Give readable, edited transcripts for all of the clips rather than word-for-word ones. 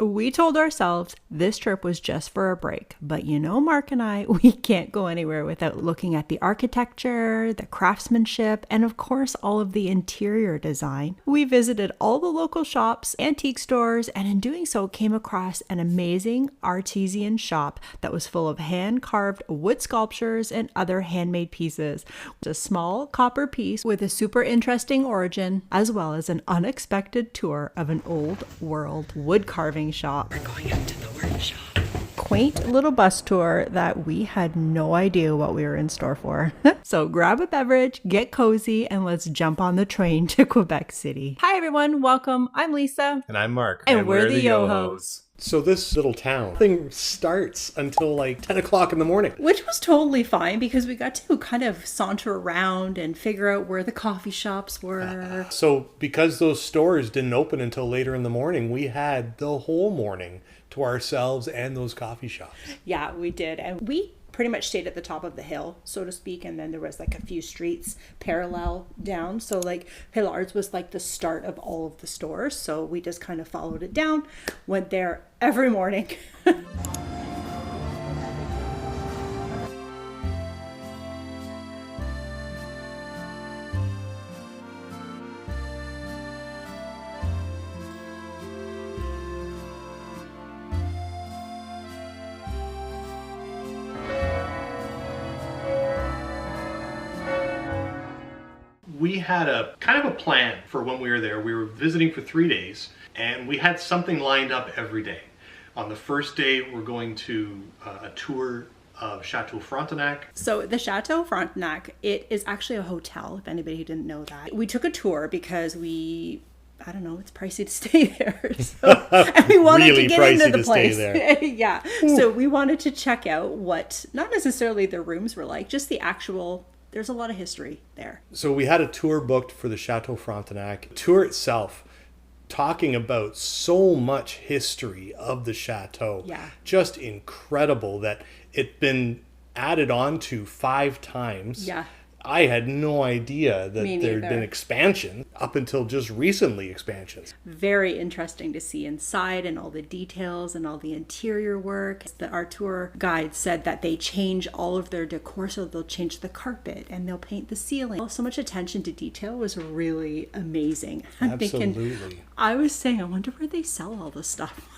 We told ourselves this trip was just for a break, but you know, Mark and I, we can't go anywhere without looking at the architecture, the craftsmanship, and of course, all of the interior design. We visited all the local shops, antique stores, and in doing so, came across an amazing artisan shop that was full of hand-carved wood sculptures and other handmade pieces. A small copper piece with a super interesting origin, as well as an unexpected tour of an old world wood carving shop. We're going up to the workshop. Quaint little bus tour that we had no idea what we were in store for. So grab a beverage, get cozy, and let's jump on the train to Quebec City. Hi everyone, welcome. I'm Lisa. And I'm Mark. And we're the Yo-Hos. So this little town thing starts until like 10 o'clock in the morning. Which was totally fine because we got to kind of saunter around and figure out where the coffee shops were. So because those stores didn't open until later in the morning, we had the whole morning to ourselves and those coffee shops. Yeah, we did. And we pretty much stayed at the top of the hill, so to speak, and then there was like a few streets parallel down. So like Hillard's was like the start of all of the stores, so we just kind of followed it down, went there every morning. We had a kind of a plan for when we were there. We were visiting for 3 days and we had something lined up every day. On the first day, we're going to a tour of Chateau Frontenac. So the Chateau Frontenac, it is actually a hotel, if anybody who didn't know that. We took a tour because I don't know, it's pricey to stay there. So, and we wanted Really to get into the pricey to place. stay there. Yeah. So we wanted to check out what, not necessarily the rooms were like, just the actual, there's a lot of history there. So we had a tour booked for the Chateau Frontenac. The tour itself, talking about so much history of the chateau. Yeah. Just incredible that it's been added on to 5 times. Yeah. I had no idea that Me there'd neither. been expansion up until just recently expansions. Very interesting to see inside and all the details and all the interior work. Our tour guide said that they change all of their decor, so they'll change the carpet and they'll paint the ceiling. So much attention to detail was really amazing. I'm thinking, Absolutely. I was saying, I wonder where they sell all this stuff.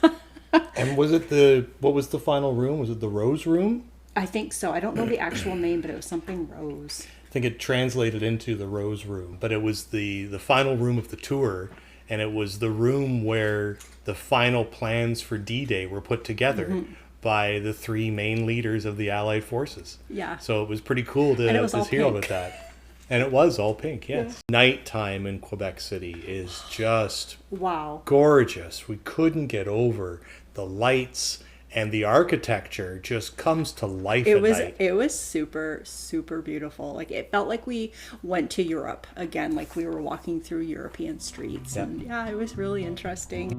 And what was the final room? Was it the Rose Room? I think so. I don't know the actual name, but it was something Rose. I think it translated into the Rose Room, but it was the final room of the tour, and it was the room where the final plans for D-Day were put together by the 3 main leaders of the Allied forces. Yeah. So it was pretty cool to hear about that. And it was all pink, yes. Yeah. Nighttime in Quebec City is just wow, gorgeous. We couldn't get over the lights. And the architecture just comes to life at night. It was super, super beautiful. Like, it felt like we went to Europe again, like we were walking through European streets. Yep. And yeah, it was really interesting.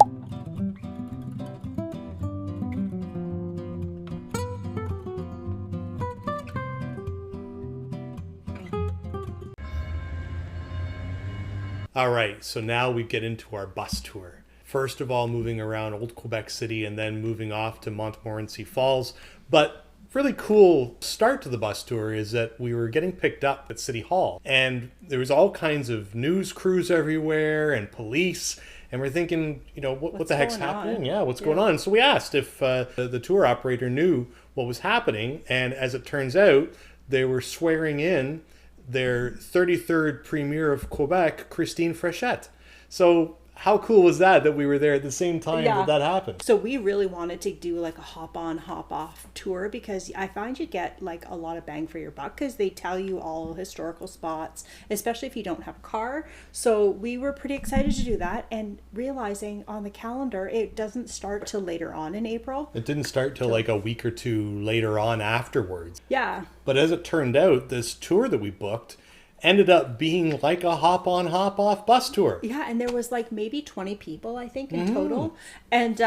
All right, so now we get into our bus tour. First of all, moving around Old Québec City and then moving off to Montmorency Falls. But really cool start to the bus tour is that we were getting picked up at City Hall. And there was all kinds of news crews everywhere and police. And we're thinking, what the heck's happening? Yeah, what's going on? So we asked if the tour operator knew what was happening. And as it turns out, they were swearing in their 33rd Premier of Quebec, Christine Fréchette. So how cool was that we were there at the same time that happened? So we really wanted to do like a hop on, hop off tour because I find you get like a lot of bang for your buck because they tell you all historical spots, especially if you don't have a car. So we were pretty excited to do that and realizing on the calendar, it doesn't start till later on in April. It didn't start till like a week or 2 later on afterwards. Yeah. But as it turned out, this tour that we booked ended up being like a hop-on, hop-off bus tour. Yeah, and there was like maybe 20 people, I think, in total. And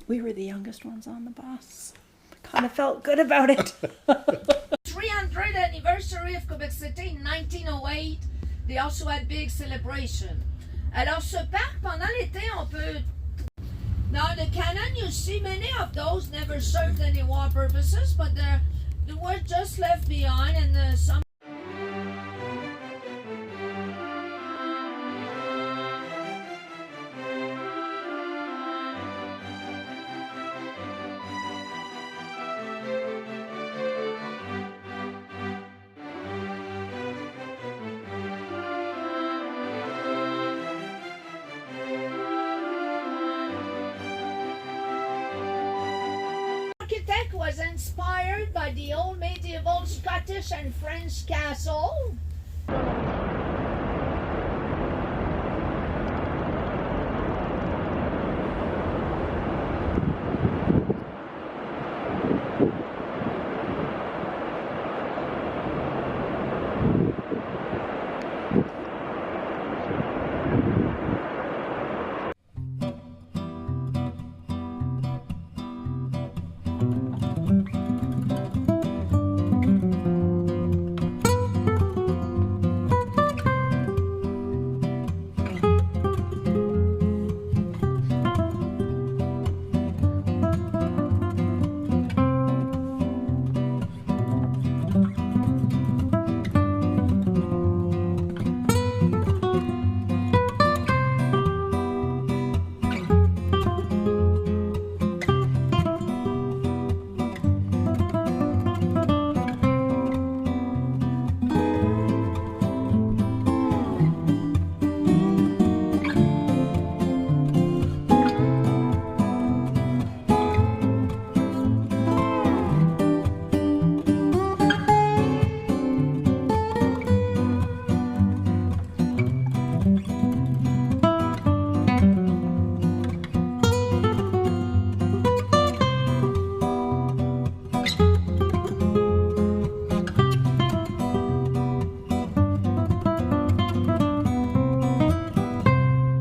we were the youngest ones on the bus. Kind of felt good about it. 300th anniversary of Quebec City in 1908. They also had big celebration. Alors, ce parc, pendant l'été, on peut Now the cannon, you see, many of those never served any war purposes, but they were just left behind, and some. Architect was inspired by the old medieval Scottish and French castle.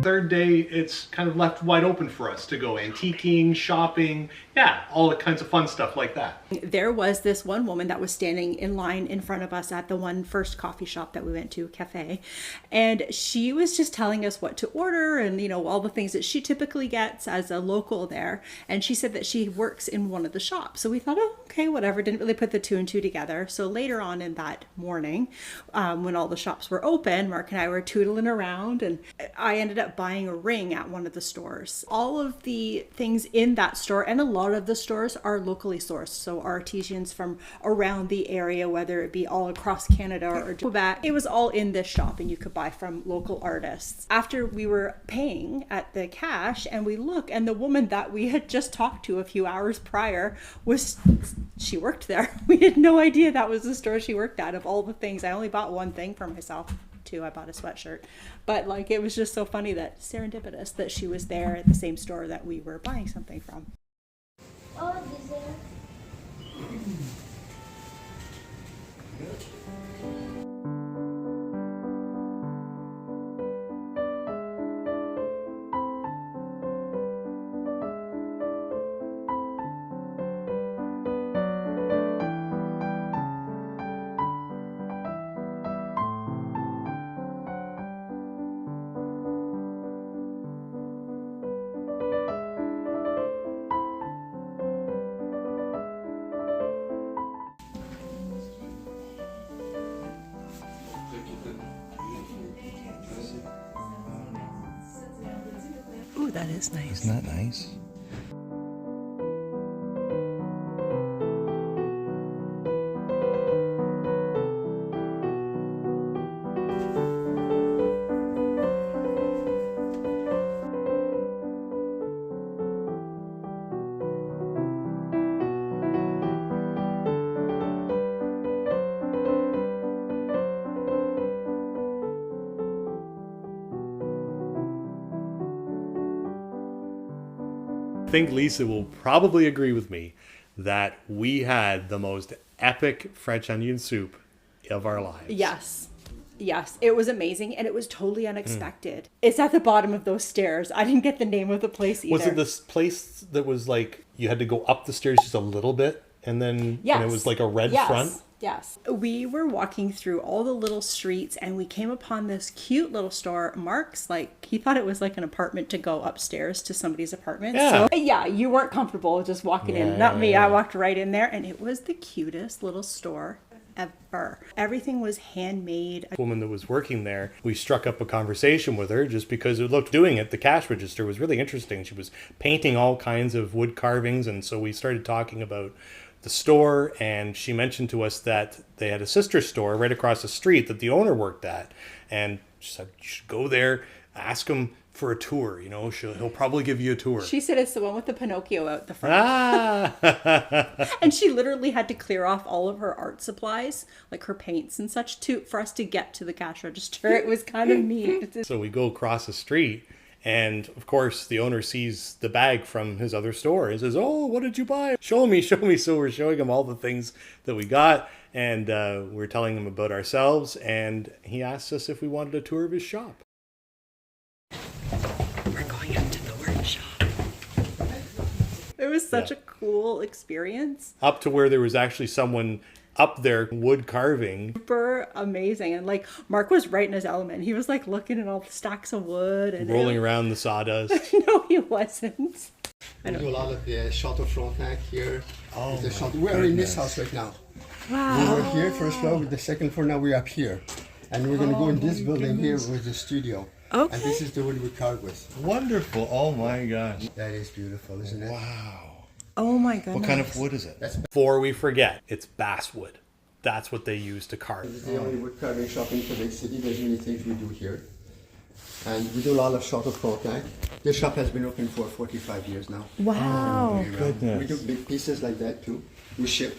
Third day, it's kind of left wide open for us to go antiquing, shopping, yeah, all the kinds of fun stuff like that. There was this one woman that was standing in line in front of us at the one first coffee shop that we went to, cafe, and she was just telling us what to order and, you know, all the things that she typically gets as a local there. And she said that she works in one of the shops. So we thought, oh, okay, whatever. Didn't really put the two and two together. So later on in that morning, when all the shops were open, Mark and I were tootling around, and I ended up buying a ring at one of the stores. All of the things in that store and a lot of the stores are locally sourced. So artisans from around the area, whether it be all across Canada or Quebec, it was all in this shop and you could buy from local artists. After we were paying at the cash and we look, and the woman that we had just talked to a few hours prior she worked there. We had no idea that was the store she worked at. Of all the things, I only bought one thing for myself. I bought a sweatshirt, but like it was just so funny that serendipitous that she was there at the same store that we were buying something from. Oh, dessert. Ooh, that is nice. Isn't that nice? I think Lisa will probably agree with me that we had the most epic French onion soup of our lives. Yes, it was amazing, and it was totally unexpected. It's at the bottom of those stairs. I didn't get the name of the place either. Was it this place that was like you had to go up the stairs just a little bit and then Yes. and it was like a red Yes. front. Yes. We were walking through all the little streets and we came upon this cute little store. Mark's like, he thought it was like an apartment to go upstairs to somebody's apartment. Yeah. So yeah, you weren't comfortable just walking in. Not me. I walked right in there and it was the cutest little store ever. Everything was handmade. Woman that was working there, we struck up a conversation with her just because it looked doing it. The cash register was really interesting. She was painting all kinds of wood carvings. And so we started talking about the store, and she mentioned to us that they had a sister store right across the street that the owner worked at, and she said you should go there, ask him for a tour. You know, he'll probably give you a tour. She said it's the one with the Pinocchio out the front. And she literally had to clear off all of her art supplies, like her paints and such, for us to get to the cash register. It was kind of neat. So we go across the street, and of course the owner sees the bag from his other store and says, "Oh, what did you buy? Show me, show me." So we're showing him all the things that we got, and we're telling him about ourselves, and he asked us if we wanted a tour of his shop. We're going up to the workshop. It was such a cool experience. Up to where there was actually someone up there wood carving. Super amazing. And like Mark was right in his element. He was like looking at all the stacks of wood and Rolling around the sawdust. No, he wasn't. We do a lot of the Chateau Frontenac here. Oh, The Chateau. We're in this house right now. Wow. We were here first floor with the second floor. Now we're up here, and we're going to go in this building here with the studio. Okay. And this is the wood we carved with. wonderful. Oh my gosh. That is beautiful, isn't it? Wow. Oh my goodness. What kind of wood is it? That's Before we forget, it's basswood. That's what they use to carve. This is the only wood carving shop in Quebec City. There's many things we do here. And we do a lot of Chateau Frontenac. This shop has been open for 45 years now. Wow. Goodness. We do big pieces like that too. We ship.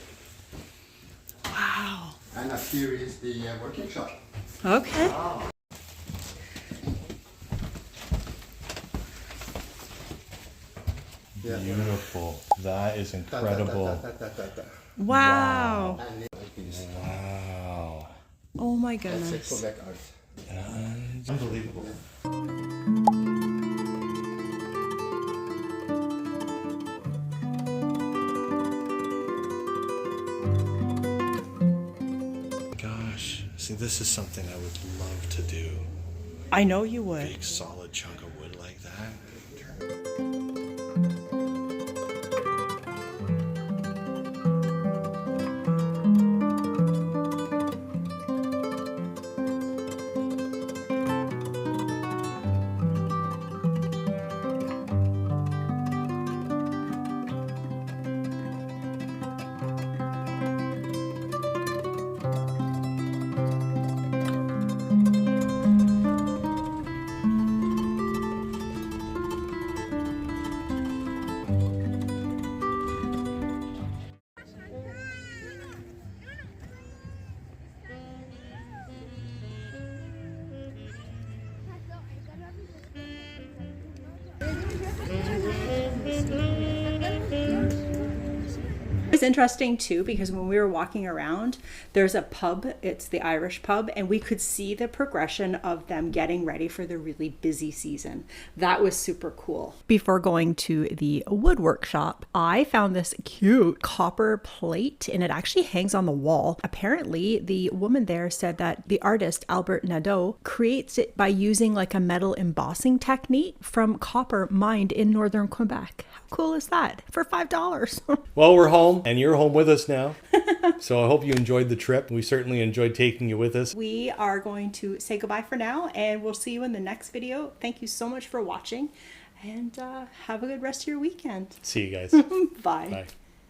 Wow. And up here is the working shop. Okay. Yeah. Beautiful. That is incredible. Wow. And like this. Wow. Oh my That's it, goodness. Quebec art. Unbelievable. Gosh, see, this is something I would love to do. I know you would. Big solid chunk of wood like that. It's interesting too because when we were walking around, there's a pub, it's the Irish pub, and we could see the progression of them getting ready for the really busy season. That was super cool. Before going to the wood workshop, I found this cute copper plate and it actually hangs on the wall. Apparently, the woman there said that the artist Albert Nadeau creates it by using like a metal embossing technique from copper mined in northern Quebec. How cool is that? For $5. Well, we're home, and you're home with us now. So I hope you enjoyed the trip. We certainly enjoyed taking you with us. We are going to say goodbye for now, and we'll see you in the next video. Thank you so much for watching, and have a good rest of your weekend. See you guys. Bye. Bye.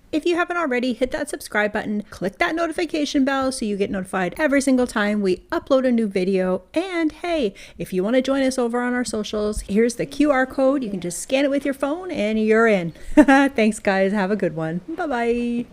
If you haven't already, hit that subscribe button, click that notification bell so you get notified every single time we upload a new video. And hey, if you want to join us over on our socials, here's the QR code. You can just scan it with your phone and you're in. Thanks, guys. Have a good one. Bye-bye.